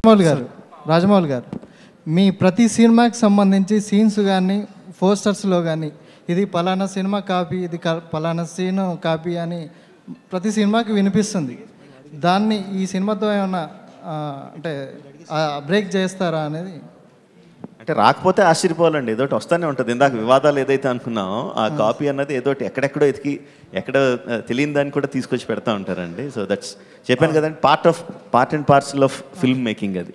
రాజమౌళి గారు మీ ప్రతి సినిమాకి సంబంధించి సీన్స్ కానీ పోస్టర్స్లో కానీ ఇది పలానా సినిమా కాపీ, ఇది పలానా సీన్ కాపీ అని ప్రతి సినిమాకి వినిపిస్తుంది. దాన్ని ఈ సినిమాతో ఏమన్నా అంటే బ్రేక్ చేస్తారా అనేది? అంటే రాకపోతే ఆశ్చర్యపోవాలండి, ఏదోటి వస్తూనే ఉంటుంది. ఇందాక వివాదాలు ఏదైతే అనుకున్నామో ఆ కాపీ అన్నది ఏదోటి ఎక్కడెక్కడో ఎతికి ఎక్కడ తెలియని దాన్ని కూడా తీసుకొచ్చి పెడతా ఉంటారండి. సో దట్స్ చెప్పాను కదండి, part and parcel of film making. అది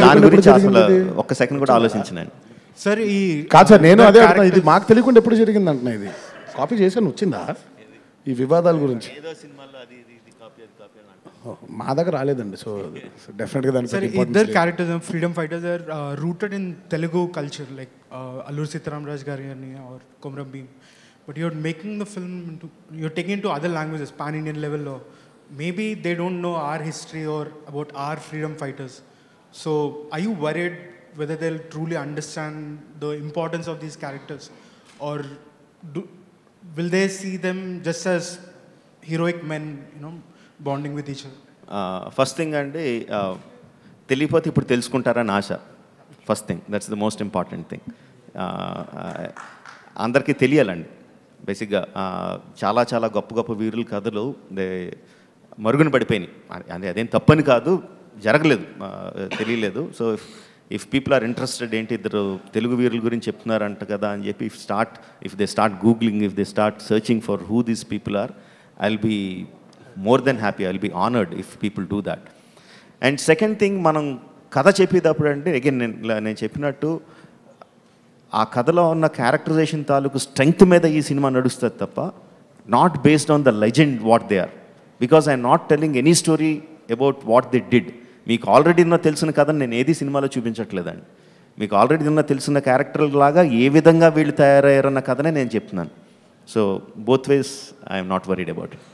దాని గురించి అసలు ఒక్క సెకండ్ కూడా ఆలోచించినండి సార్. ఈ కాదు సార్, నేను అదే అడుగుతాను, ఇది మాకు తెలియకుండా ఎప్పుడు జరిగింది అంటున్నా. ఇది కాపీ చేసుకొని వచ్చిందా ఈ వివాదాల గురించి? మా దగ్గర రాలేదండి. సో డెఫినెట్గా దాని సార్ ఇద్దరు characters freedom fighters are rooted in Telugu culture, like Alluri Sitaramaraju గారి or Komaram Bheem. But you're making the film you're taking to other languages pan Indian లెవెల్లో. Maybe they don't know our history or about our freedom fighters. So are you worried whether they'll truly understand the importance of these characters, or will they see them just as heroic men, bonding with each other? First thing అండి, తెలియపోతే ఇప్పుడు తెలుసుకుంటారని ఆశ. First thing, that's the most important thing. అందరికీ తెలియాలండి బేసిక్గా. చాలా చాలా గొప్ప గొప్ప వీరుల కథలు మరుగున పడిపోయినాయి. అదేం తప్పని కాదు, జరగలేదు, తెలియలేదు. So if people are interested, ఏంటి ఇద్దరు తెలుగు వీరుల గురించి చెప్తున్నారంట కదా అని చెప్పి if they start googling, if they start searching for who these people are, I will be more than happy, I will be honored if people do that. And second thing, మనం కథ చెప్పేటప్పుడు అంటే అగైన్ నేను చెప్పినట్టు ఆ కథలో ఉన్న characterisation తాలూకు స్ట్రెంగ్త్ మీద ఈ సినిమా నడుస్తుంది తప్ప not based on the legend what they are. Because I'm not telling any story about what they did. మీకు ఆల్రెడీ ఉన్న తెలిసిన కథను నేను ఏది సినిమాలో చూపించట్లేదండి. మీకు ఆల్రెడీ ఉన్న తెలిసిన క్యారెక్టర్ లాగా ఏ విధంగా వీళ్ళు తయారయ్యారన్న కథనే నేను చెప్తున్నాను. So both ways I'm not worried about it.